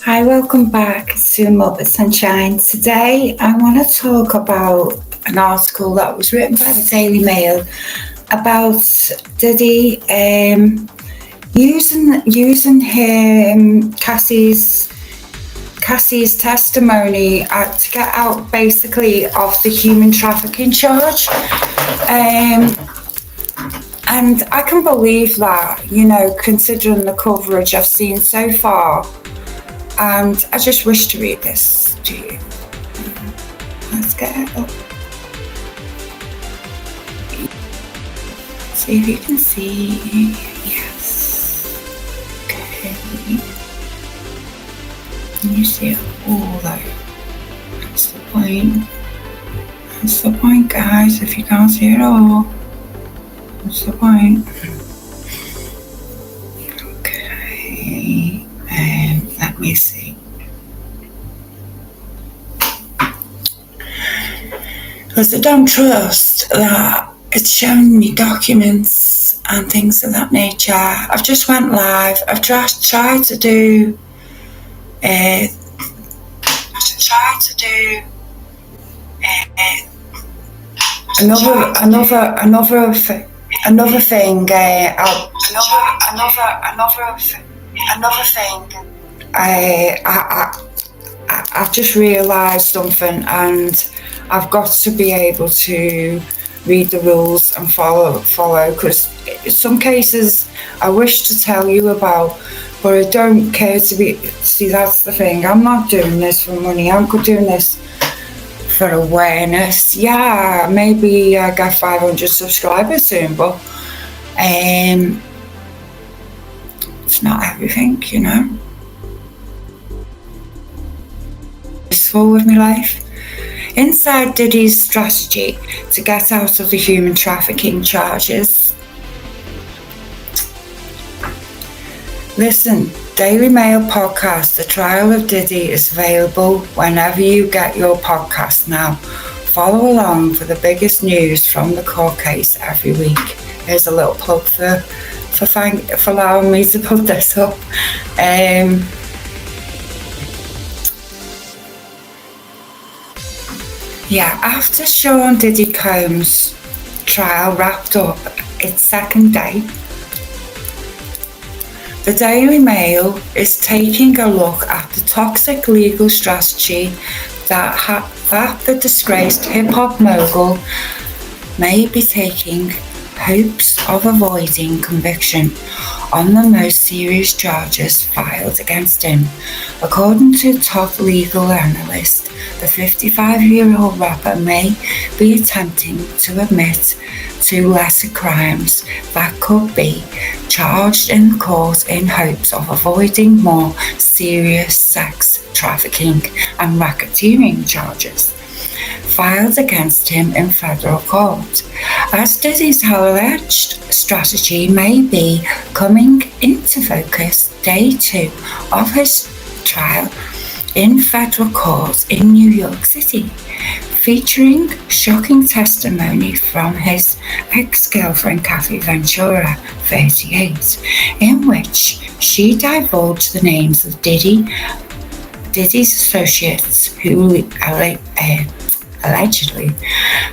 Hi, welcome back to Morbid Sunshine. Today I want to talk about an article that was written by the Daily Mail about Diddy using him Cassie's testimony to get out basically of the human trafficking charge. And I can believe that, considering the coverage I've seen so far. And I just wish to read this to you. Let's get it up. See if you can see. Yes. Okay. Can you see it all though? That's the point. That's the point, guys. If you can't see it all, that's the point. Okay. Let me see. Because I don't trust that it's showing me documents and things of that nature. I've just went live. I've just tried to do another thing. I've just realised something, and I've got to be able to read the rules and follow, because some cases I wish to tell you about, but I don't care to be. See, that's the thing. I'm not doing this for money. I'm doing this for awareness. Yeah, maybe I get 500 subscribers soon, but it's not everything, Peaceful with my life. Inside Diddy's strategy to get out of the human trafficking charges. Listen, Daily Mail podcast, The Trial of Diddy is available whenever you get your podcast now. Follow along for the biggest news from the court case every week. Here's a little plug for allowing me to put this up. After Sean Diddy Combs' trial wrapped up its second day, the Daily Mail is taking a look at the toxic legal strategy that the disgraced hip-hop mogul may be taking hopes of avoiding conviction on the most serious charges filed against him. According to top legal analyst, the 55-year-old rapper may be attempting to admit to lesser crimes that could be charged in court in hopes of avoiding more serious sex trafficking and racketeering charges filed against him in federal court, as Diddy's alleged strategy may be coming into focus day 2 of his trial in federal court in New York City, featuring shocking testimony from his ex-girlfriend Kathy Ventura, 38, in which she divulged the names of Diddy's associates who allegedly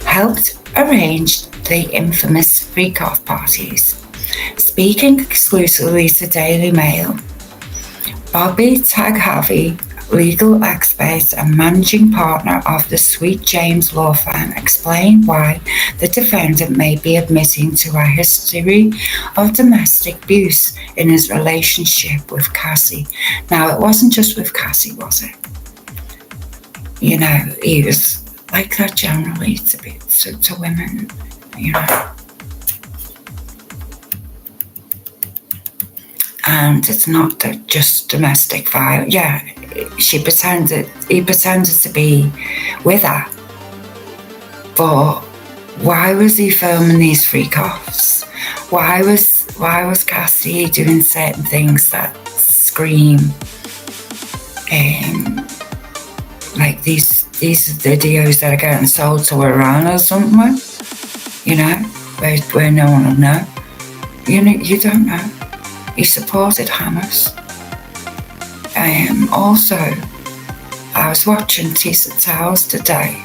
helped arrange the infamous freak-off parties. Speaking exclusively to Daily Mail, Bobby Taghavi, legal expert and managing partner of the Sweet James law firm, explained why the defendant may be admitting to a history of domestic abuse in his relationship with Cassie. Now, it wasn't just with Cassie, was it? He was like that generally to women, And it's not just domestic violence. Yeah, he pretended to be with her. But why was he filming these freak-offs? Why was Cassie doing certain things that scream like these videos that are getting sold to Iran or something, where no one will know. You don't know. He supported Hamas. Also, I was watching Tisa Towers today,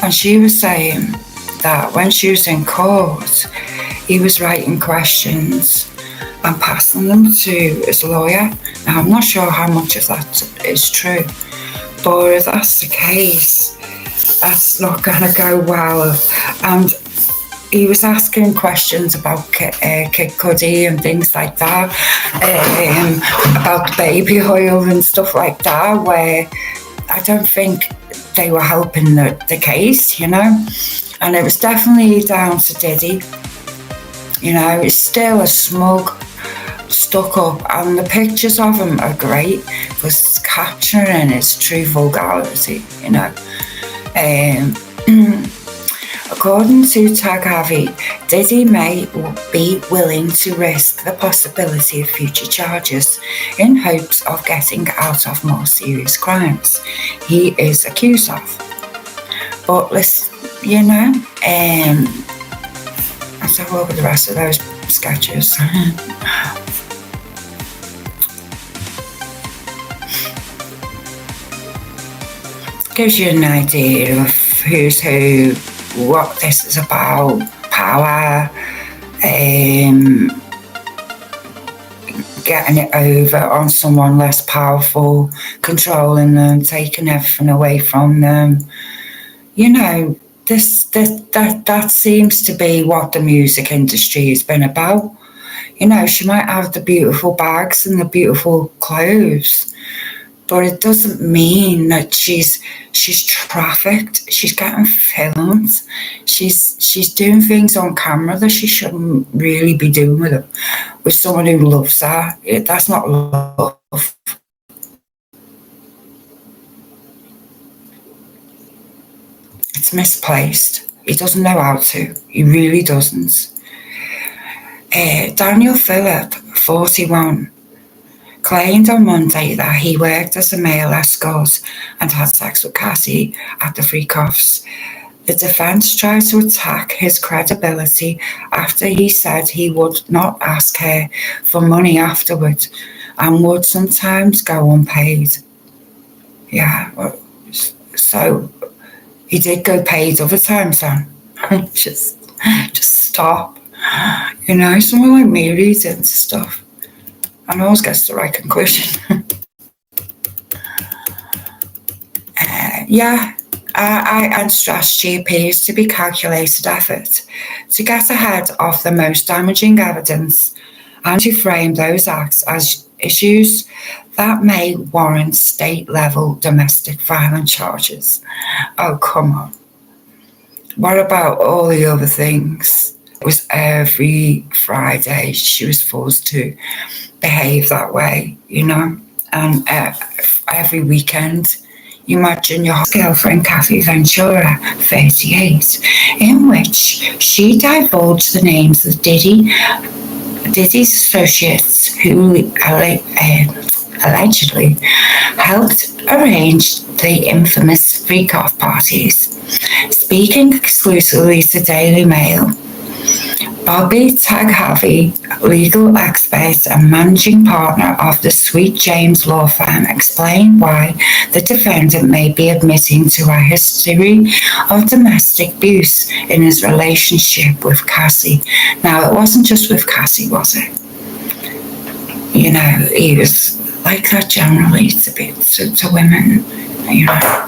and she was saying that when she was in court, he was writing questions and passing them to his lawyer. Now, I'm not sure how much of that is true, but if that's the case, that's not going to go well. And he was asking questions about Kid Cudi and things like that, about the baby oil and stuff like that, where I don't think they were helping the case, you know. And it was definitely down to Diddy. You know, it's still a smug, stuck up, and the pictures of him are great because it's capturing his true vulgarity, you know. According to Tag Harvey, Diddy may be willing to risk the possibility of future charges in hopes of getting out of more serious crimes he is accused of. But listen, you know, let's have a look at the rest of those sketches. Gives you an idea of who's who, what this is about, power, getting it over on someone less powerful, controlling them, taking everything away from them. You know, that seems to be what the music industry has been about. You know, she might have the beautiful bags and the beautiful clothes, but it doesn't mean that she's trafficked. She's getting filmed. She's doing things on camera that she shouldn't really be doing with someone who loves her. That's not love. It's misplaced. He doesn't know how to. He really doesn't. Daniel Phillip, 41, claimed on Monday that he worked as a male escort and had sex with Cassie at the Freak-Offs. The defense tried to attack his credibility after he said he would not ask her for money afterward and would sometimes go unpaid. Yeah, well, so he did go paid other times then. just stop. You know, someone like me reads into stuff and always gets the right conclusion. And strategy appears to be calculated effort to get ahead of the most damaging evidence and to frame those acts as issues that may warrant state-level domestic violence charges. Oh, come on. What about all the other things? It was every Friday she was forced to behave that way, you know, and every weekend. You imagine your girlfriend Kathy Ventura, 38, in which she divulged the names of Diddy's associates who allegedly helped arrange the infamous freak-off parties. Speaking exclusively to Daily Mail, Bobby Taghavi, legal expert and managing partner of the Sweet James law firm, explained why the defendant may be admitting to a history of domestic abuse in his relationship with Cassie. Now, it wasn't just with Cassie, was it? You know, he was like that generally to women, you know.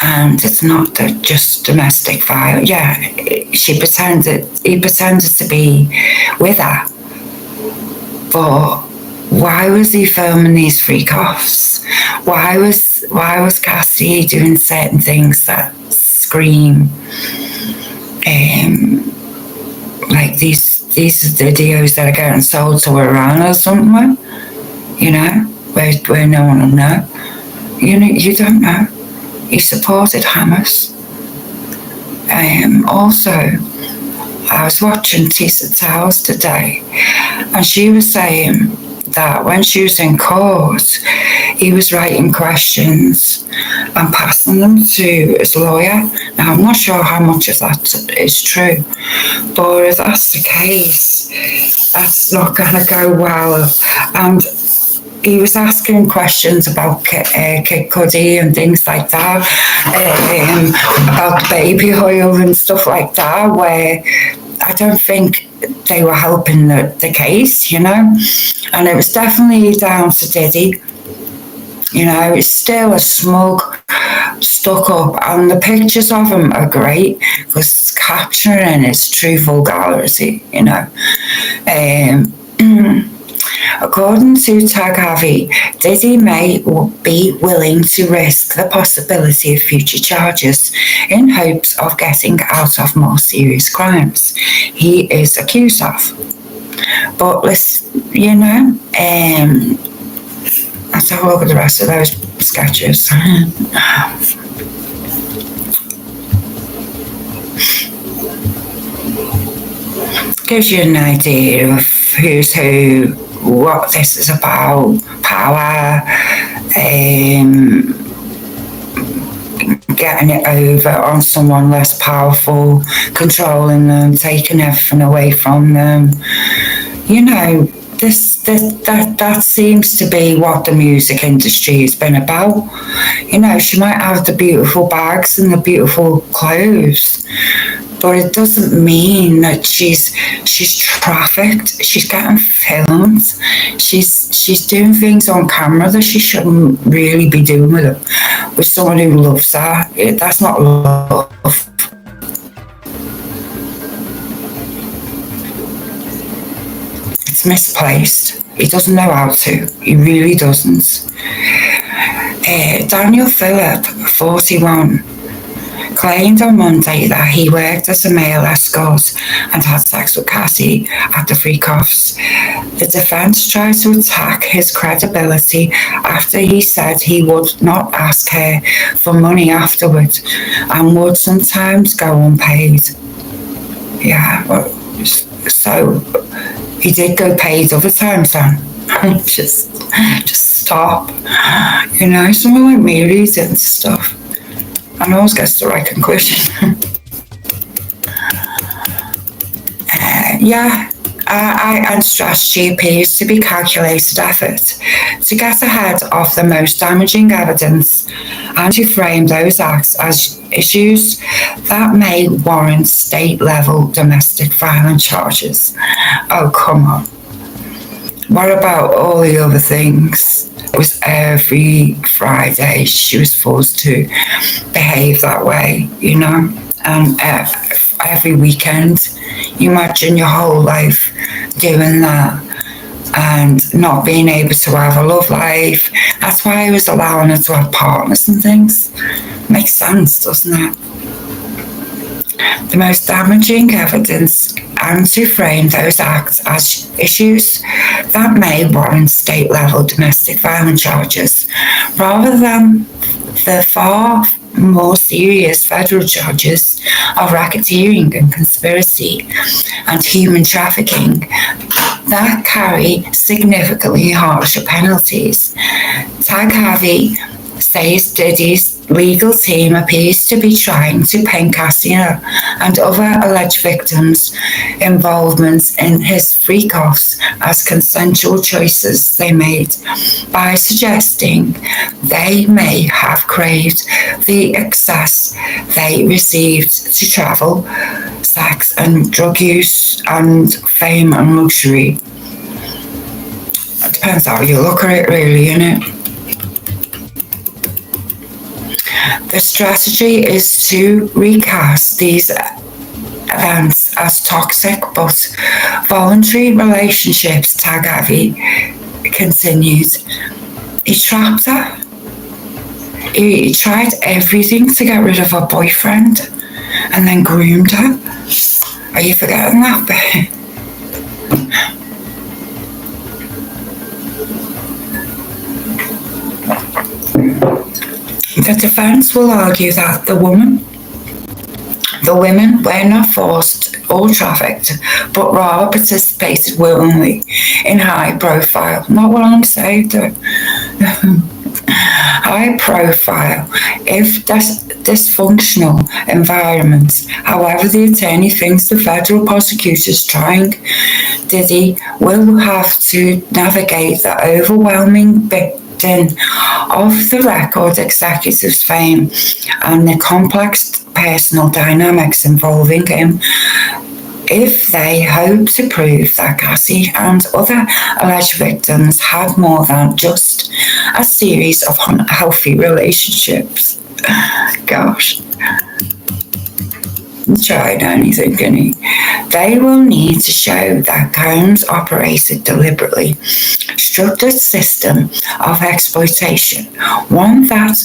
And it's not that just domestic violence. Yeah, he pretended to be with her. But why was he filming these freak-offs? Why was Cassie doing certain things that scream like these videos that are getting sold to Iran or something, you know, where no one will know. You know, you don't know. He supported Hamas. Also, I was watching Tisa Towers today, and she was saying that when she was in court, he was writing questions and passing them to his lawyer. Now, I'm not sure how much of that is true, but if that's the case, that's not going to go well. And he was asking questions about Kid Cudi and things like that, about the baby oil and stuff like that, where I don't think they were helping the case, And it was definitely down to Diddy. It's still a smug, stuck up, and the pictures of him are great because capturing his true vulgarity, According to Tag Harvey, Diddy may be willing to risk the possibility of future charges in hopes of getting out of more serious crimes he is accused of. But let's have a look at the rest of those sketches. Gives you an idea of who's who, what this is about, power, getting it over on someone less powerful, controlling them, taking everything away from them. That seems to be what the music industry has been about. She might have the beautiful bags and the beautiful clothes, but it doesn't mean that she's trafficked. She's getting filmed. She's doing things on camera that she shouldn't really be doing with someone who loves her. That's not love. It's misplaced. He doesn't know how to. He really doesn't. Daniel Phillip, 41, claimed on Monday that he worked as a male escort and had sex with Cassie at the Freak-Offs. The defense tried to attack his credibility after he said he would not ask her for money afterward and would sometimes go unpaid. Yeah, so he did go paid other times then. just stop. Someone like me reads into stuff and always gets the right conclusion. And strategy appears to be calculated effort to get ahead of the most damaging evidence and to frame those acts as issues that may warrant state-level domestic violence charges. Oh, come on. What about all the other things? It was every Friday she was forced to behave that way, and every weekend. You imagine your whole life doing that and not being able to have a love life. That's why he was allowing her to have partners and things. Makes sense, doesn't it? The most damaging evidence and to frame those acts as issues that may warrant state-level domestic violence charges rather than the far more serious federal charges of racketeering and conspiracy and human trafficking that carry significantly harsher penalties. Tag Harvey says Diddy's legal team appears to be trying to paint Cassie and other alleged victims' involvements in his freak-offs as consensual choices they made by suggesting they may have craved the access they received to travel, sex and drug use and fame and luxury. It depends how you look at it, really, innit? The strategy is to recast these events as toxic but voluntary relationships, Tag Harvey continued. He trapped her. He tried everything to get rid of her boyfriend and then groomed her. Are you forgetting that bit? The defense will argue that the women were not forced or trafficked, but rather participated willingly in high profile, not alongside the high profile, if dysfunctional environments. However, the attorney thinks the federal prosecutors trying Diddy will have to navigate the overwhelming burden of the record executive's fame and the complex personal dynamics involving him if they hope to prove that Cassie and other alleged victims had more than just a series of unhealthy relationships. Gosh. Tried anything, can he? They will need to show that Combs operated deliberately structured system of exploitation, one that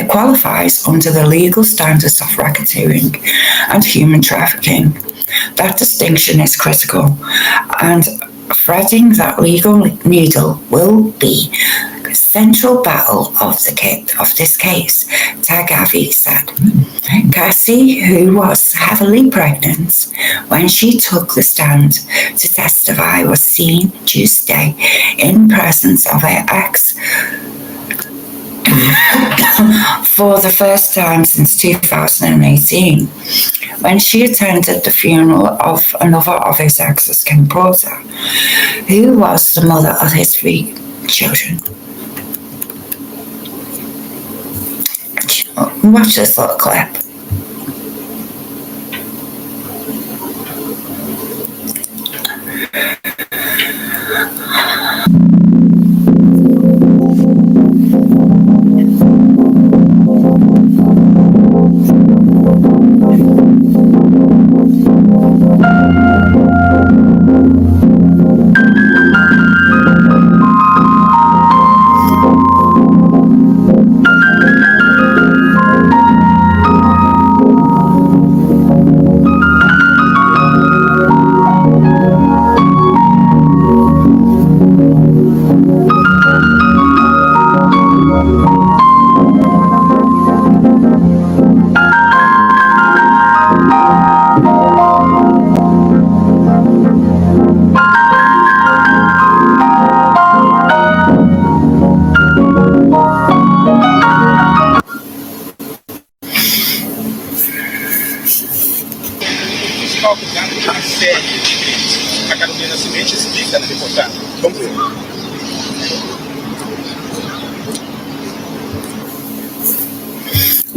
qualifies under the legal standards of racketeering and human trafficking. That distinction is critical, and threading that legal needle will be the central battle of this case, Tagavi said. Cassie, who was heavily pregnant when she took the stand to testify, was seen Tuesday in presence of her ex for the first time since 2018, when she attended the funeral of another of his exes, Kim Porter, who was the mother of his 3 children. Watch this little clip.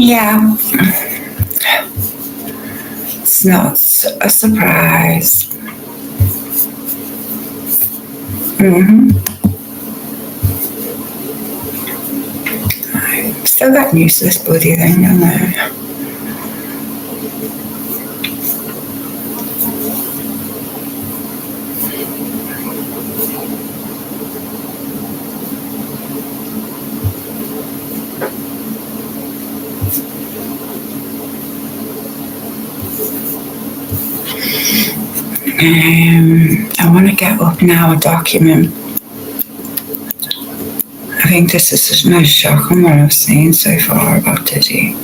Yeah, it's not a surprise. I still got used to this bloody thing, don't I? I want to get up now a document. I think this is the most shocking what I've seen so far about Diddy.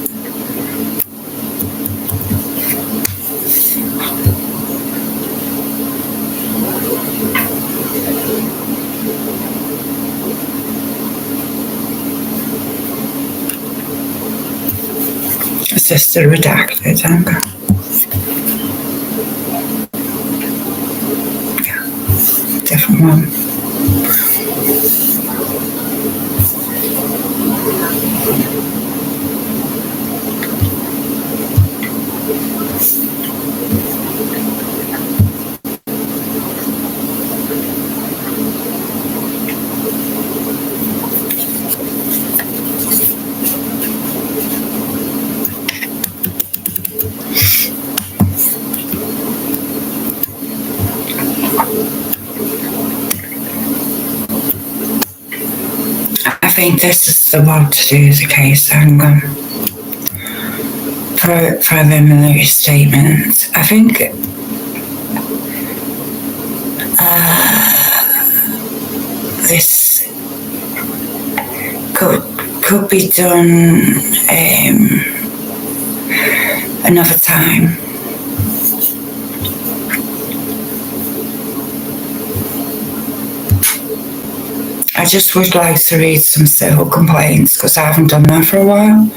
It's just a redacted anger. Different one. I think this is the one to do the case anger preliminary statement. I think this could be done another time. I just would like to read some civil complaints because I haven't done that for a while.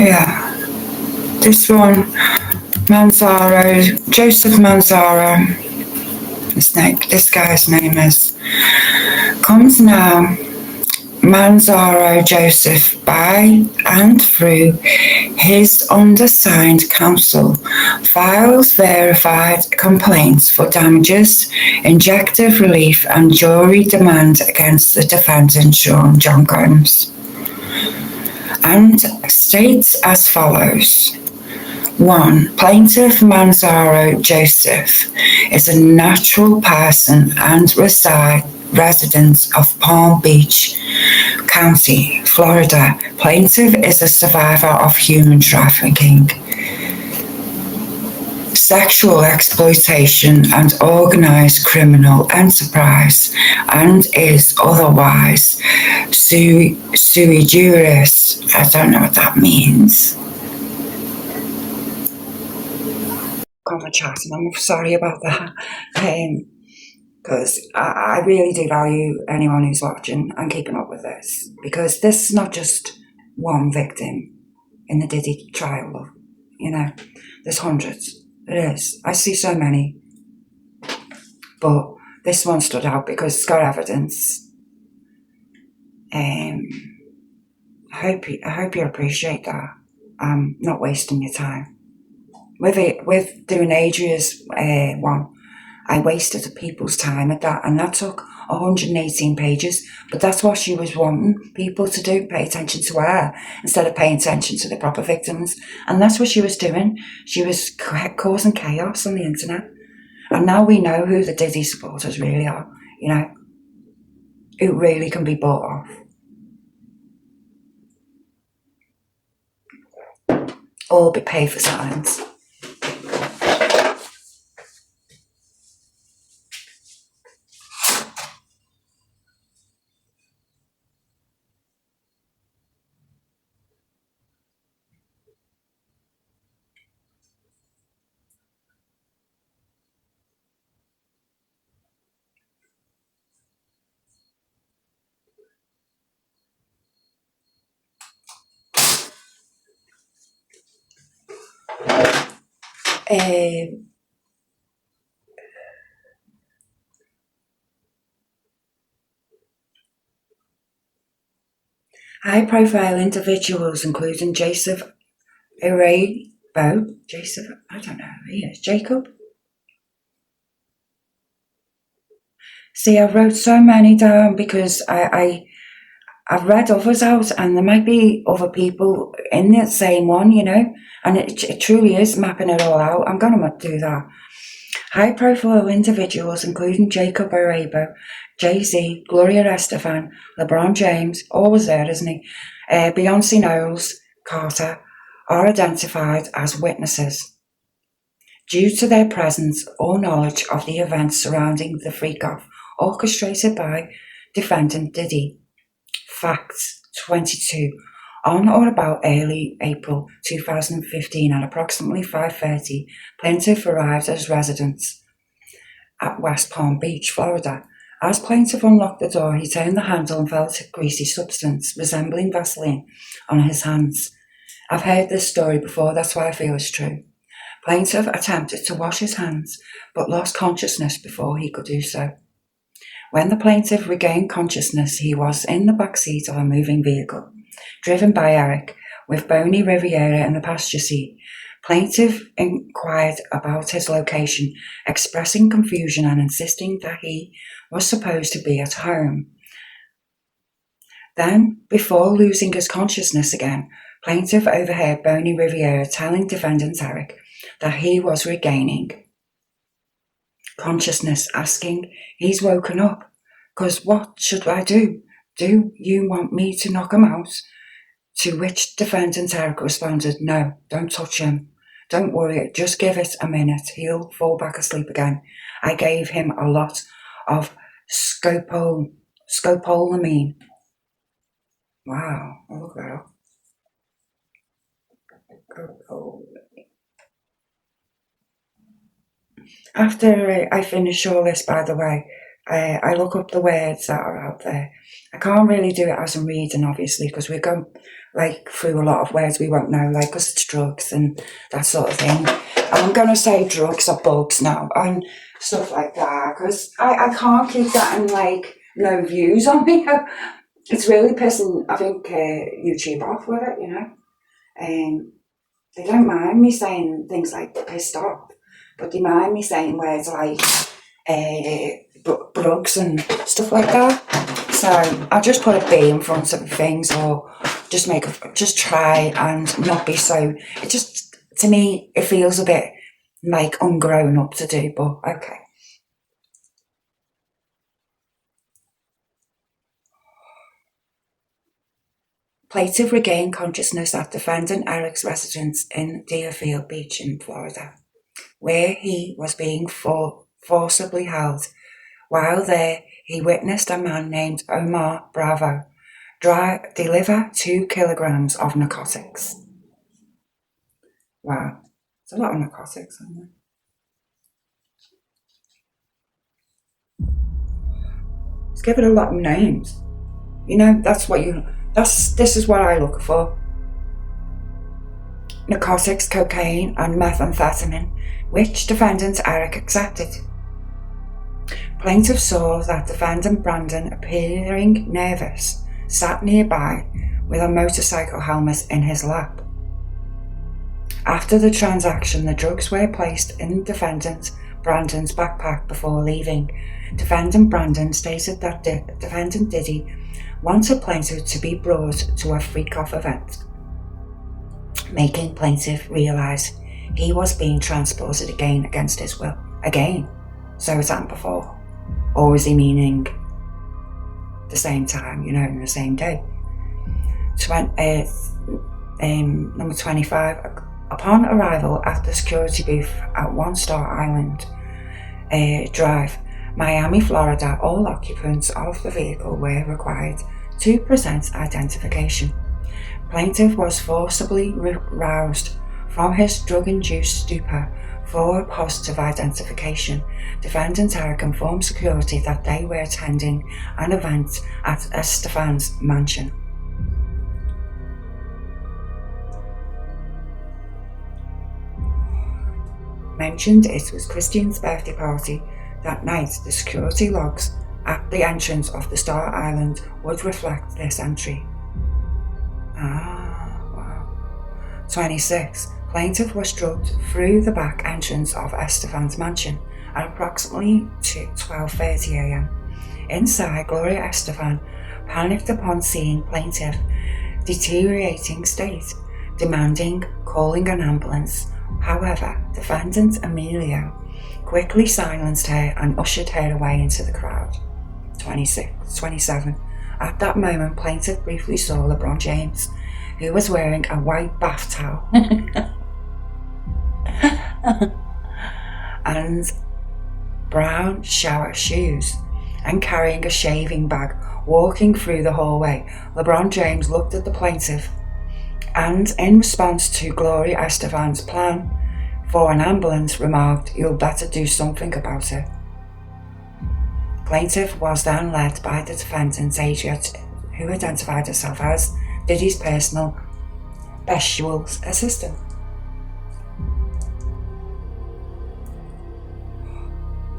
Yeah, this one, Manzaro, Joseph Manzaro, this guy's name is, comes now, Manzaro Joseph, by and through his undersigned counsel, files verified complaints for damages, injunctive relief and jury demand against the defendant John Combs, and states as follows. 1. Plaintiff Manzaro Joseph is a natural person and resident of Palm Beach County, Florida. Plaintiff is a survivor of human trafficking, sexual exploitation and organized criminal enterprise, and is otherwise sui juris. I don't know what that means. Chatting. I'm sorry about that, because I really do value anyone who's watching and keeping up with this, because this is not just one victim in the Diddy trial. There's hundreds. It is. I see so many, but this one stood out because it's got evidence. I hope you appreciate that. I'm not wasting your time. With doing Adria's one, I wasted people's time at that, and that took 118 pages. But that's what she was wanting people to do, pay attention to her instead of paying attention to the proper victims. And that's what she was doing. She was causing chaos on the internet. And now we know who the Diddy supporters really are, who really can be bought off. Or be paid for silence. High-profile individuals, including Joseph Joseph, I don't know who he is, Jacob? See, I wrote so many down because I've read others out, and there might be other people in the same one, and it truly is mapping it all out. I'm going to do that. High-profile individuals, including Jacob Arabo, Jay-Z, Gloria Estefan, LeBron James, always there, isn't he? Beyonce Knowles Carter, are identified as witnesses due to their presence or knowledge of the events surrounding the freak-off orchestrated by defendant Diddy. Facts 22. On or about early April 2015 at approximately 5:30, plaintiff arrived at his residence at West Palm Beach, Florida. As plaintiff unlocked the door, he turned the handle and felt a greasy substance resembling Vaseline on his hands. I've heard this story before, that's why I feel it's true. Plaintiff attempted to wash his hands, but lost consciousness before he could do so. When the plaintiff regained consciousness, he was in the back seat of a moving vehicle, driven by Eric, with Bonnie Riviera in the passenger seat. Plaintiff inquired about his location, expressing confusion and insisting that he was supposed to be at home. Then, before losing his consciousness again, plaintiff overheard Bonnie Riviera telling defendant Eric that he was regaining consciousness, asking, "He's woken up, 'cause what should I do? Do you want me to knock him out?" To which defendant Eric responded, "No, don't touch him. Don't worry, just give it a minute. He'll fall back asleep again. I gave him a lot of scopolamine." Wow, I'll look that up. After I finish all this, by the way, I look up the words that are out there. I can't really do it as I'm reading, obviously, because we're going like through a lot of words we won't know, like, because it's drugs and that sort of thing. And I'm going to say drugs or bugs now and stuff like that, because I can't keep getting like no views on me. It's really pissing, I think, YouTube off with it, you know. They don't mind me saying things like pissed off, but they mind me saying words like drugs and stuff like that. So I just put a B in front of things, or just try and not be so. It just, to me, it feels a bit like ungrown up to do, but okay. Plaintiff regained consciousness at defendant Eric's residence in Deerfield Beach in Florida, where he was being forcibly held. While there, he witnessed a man named Omar Bravo deliver 2 kilograms of narcotics. Wow, it's a lot of narcotics, isn't it? It's given a lot of names. You know, this is what I look for. Narcotics, cocaine and methamphetamine, which defendant Eric accepted. Plaintiff saw that defendant Brandon, appearing nervous, sat nearby with a motorcycle helmet in his lap. After the transaction, the drugs were placed in defendant Brandon's backpack before leaving. Defendant Brandon stated that defendant Diddy wanted plaintiff to be brought to a freak-off event, making plaintiff realise he was being transported again against his will. Again. So it's happened before. Or is he meaning the same time, you know, in the same day? Number 25. Upon arrival at the security booth at One Star Island Drive, Miami, Florida, all occupants of the vehicle were required to present identification. Plaintiff was forcibly roused from his drug-induced stupor for positive identification. Defendant Eric informed security that they were attending an event at Estefan's mansion. Mentioned it was Christian's birthday party that night. The security logs at the entrance of the Star Island would reflect this entry. Wow. 26. Plaintiff was drugged through the back entrance of Estefan's mansion at approximately 12:30 a.m. Inside, Gloria Estefan panicked upon seeing plaintiff deteriorating state, demanding calling an ambulance. However, defendant Emilio quickly silenced her and ushered her away into the crowd. 27. At that moment, plaintiff briefly saw LeBron James, who was wearing a white bath towel and brown shower shoes, and carrying a shaving bag, walking through the hallway. LeBron James looked at the plaintiff and, in response to Gloria Estefan's plan for an ambulance, remarked, "You'll better do something about it." Plaintiff was then led by the defendant's agent, who identified herself as Diddy's personal special assistant.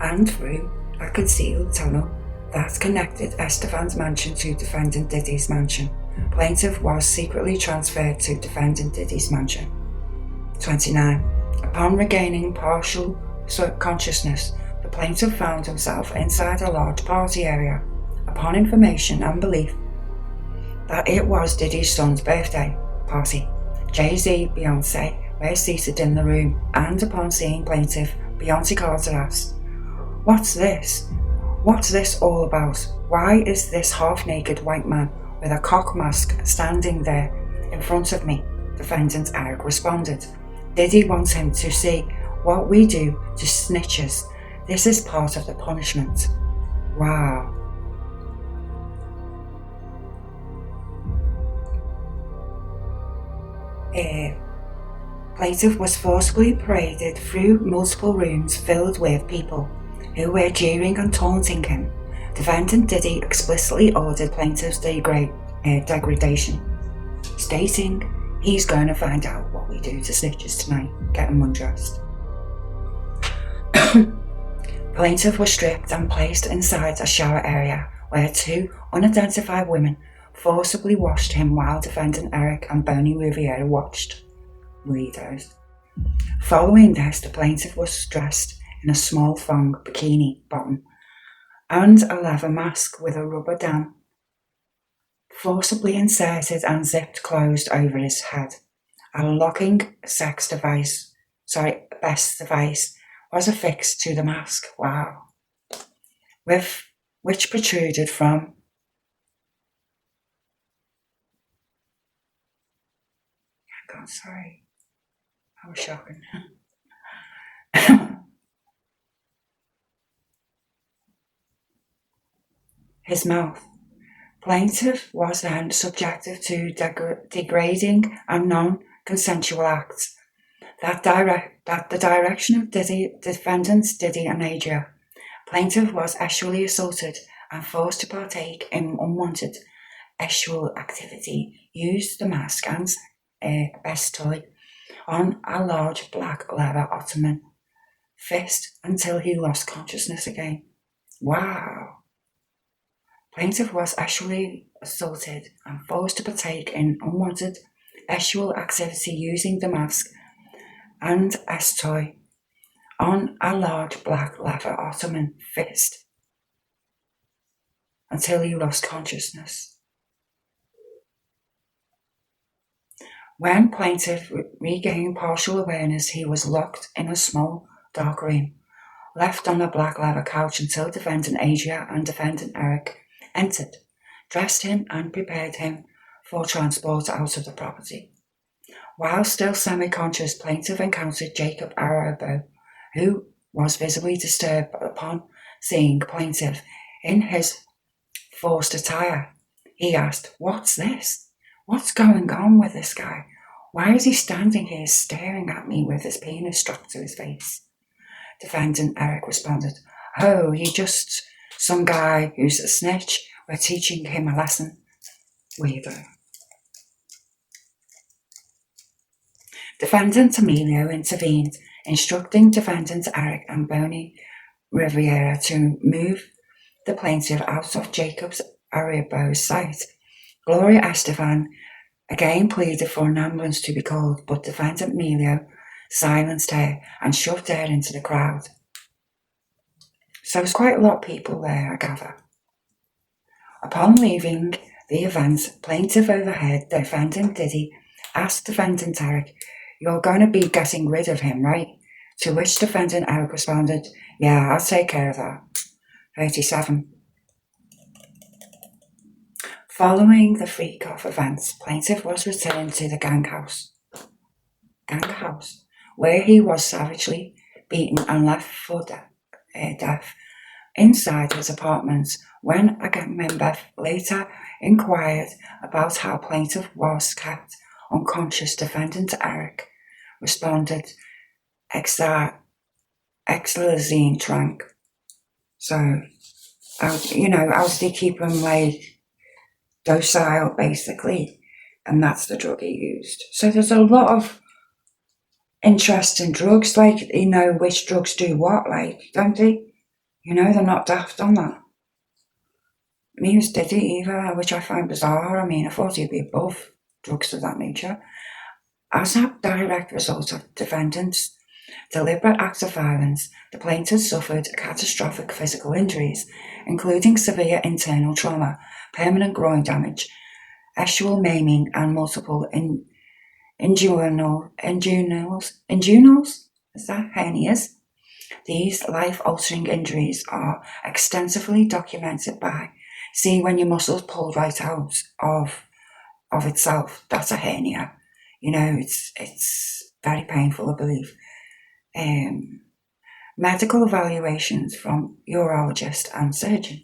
And through a concealed tunnel that connected Estefan's mansion to defendant Diddy's mansion. Plaintiff was secretly transferred to defendant Diddy's mansion. 29. Upon regaining partial consciousness, the plaintiff found himself inside a large party area. Upon information and belief that it was Diddy's son's birthday party, Jay-Z, Beyonce were seated in the room, and upon seeing plaintiff, Beyonce Carter asked, "What's this? What's this all about? Why is this half-naked white man with a cock mask standing there in front of me?" Defendant Eric responded, "Diddy wants him to see what we do to snitches. This is part of the punishment." Wow. Plaintiff was forcibly paraded through multiple rooms filled with people. who were jeering and taunting him. Defendant Diddy explicitly ordered plaintiff's degradation, stating, "He's going to find out what we do to snitches tonight. Get him undressed." Plaintiff was stripped and placed inside a shower area where two unidentified women forcibly washed him while defendant Eric and Bonnie Riviera watched. Weirdos. Following this, the plaintiff was dressed in a small thong bikini bottom and a leather mask with a rubber dam forcibly inserted and zipped closed over his head. A locking best device was affixed to the mask, which protruded from that was shocking. His mouth. Plaintiff was then subjected to degrading and non-consensual acts that the direction of defendants Diddy and Adria. Plaintiff was sexually assaulted and forced to partake in unwanted sexual activity, used the mask and best toy on a large black leather ottoman fist until he lost consciousness again. Wow. Plaintiff was sexually assaulted and forced to partake in unwanted sexual activity using the mask and toy on a large black leather ottoman fist until he lost consciousness. When plaintiff regained partial awareness, he was locked in a small, dark room, left on a black leather couch until defendant Adria and defendant Eric entered, dressed him and prepared him for transport out of the property. While still semi-conscious, plaintiff encountered Jacob Arabo, who was visibly disturbed upon seeing plaintiff in his forced attire. He asked, "What's this? What's going on with this guy? Why is he standing here staring at me with his penis strapped to his face?" Defendant Eric responded, "Oh, he just some guy who's a snitch. We're teaching him a lesson." Weirdo. Defendant Emilio intervened, instructing defendants Eric and Bonnie Riviera to move the plaintiff out of Jacob's Arabo's sight. Gloria Estefan again pleaded for an ambulance to be called, but defendant Emilio silenced her and shoved her into the crowd. So there's quite a lot of people there, I gather. Upon leaving the event, plaintiff overheard defendant Diddy asked defendant Eric, "You're going to be getting rid of him, right?" To which defendant Eric responded, "Yeah, I'll take care of that." 37. Following the freak-off events, plaintiff was returned to the gang house, where he was savagely beaten and left for death inside his apartment. When a gang member later inquired about how plaintiff was kept unconscious, defendant Eric responded, "Exlazine trank." So, how did he keep him docile, basically? And that's the drug he used. So there's a lot of interest in drugs, which drugs do what, don't they? They're not daft on that. Neither did he either, which I find bizarre. I thought he'd be above drugs of that nature. As a direct result of defendants' deliberate acts of violence, the plaintiff suffered catastrophic physical injuries, including severe internal trauma, permanent groin damage, sexual maiming, and multiple hernias. These life-altering injuries are extensively documented by, see when your muscles pull right out of itself, that's a hernia. It's very painful, I believe. Medical evaluations from urologist and surgeon.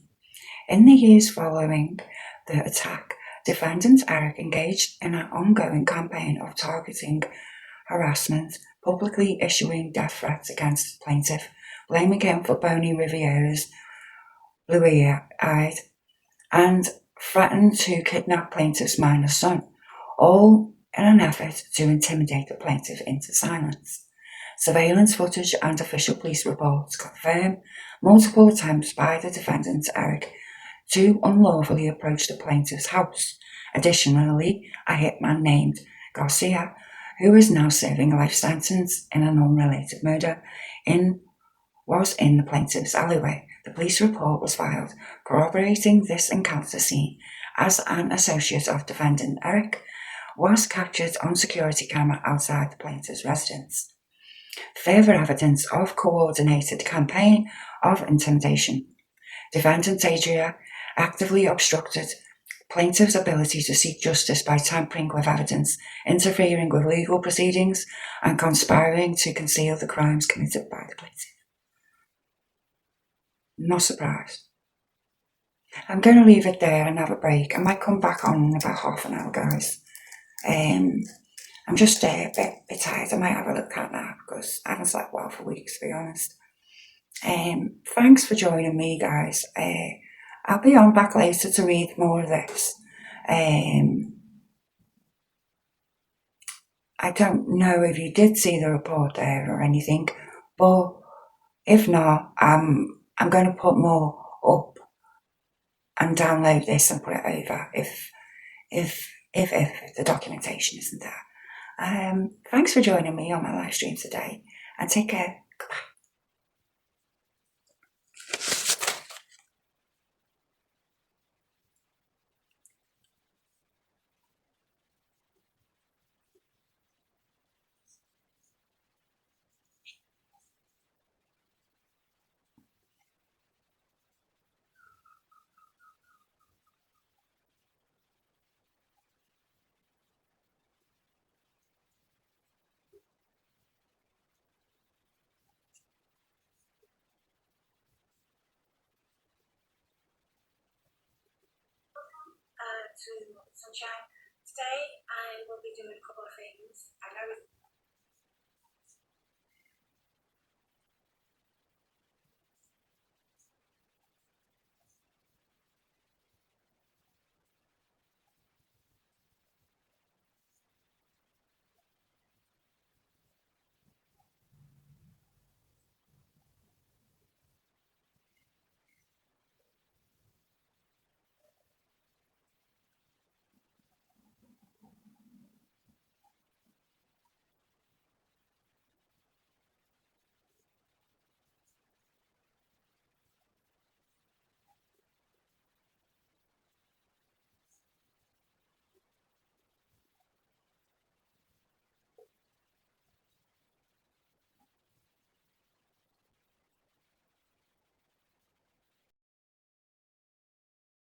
In the years following the attack, defendant Eric engaged in an ongoing campaign of targeting harassment, publicly issuing death threats against the plaintiff, blaming him for Boney Riviera's blue-eyed, and threatened to kidnap plaintiff's minor son, all in an effort to intimidate the plaintiff into silence. Surveillance footage and official police reports confirm multiple attempts by the defendant, Eric, to unlawfully approach the plaintiff's house. Additionally, a hitman named Garcia, who is now serving a life sentence in an unrelated murder, was in the plaintiff's alleyway. The police report was filed corroborating this encounter scene, as an associate of defendant Eric was captured on security camera outside the plaintiff's residence. Further evidence of coordinated campaign of intimidation. Defendant Adria actively obstructed plaintiff's ability to seek justice by tampering with evidence, interfering with legal proceedings, and conspiring to conceal the crimes committed by the plaintiff. Not surprised. I'm going to leave it there and have a break. I might come back on in about half an hour, guys. I'm just a bit tired. I might have a little cat nap because I haven't slept well for weeks, to be honest. Thanks for joining me, guys. I'll be on back later to read more of this. I don't know if you did see the report there or anything, but if not, I'm going to put more up and download this and put it over if the documentation isn't there. Thanks for joining me on my live stream today, and take care. Goodbye. To Morbid Sunshine. Today I will be doing a couple of things. I know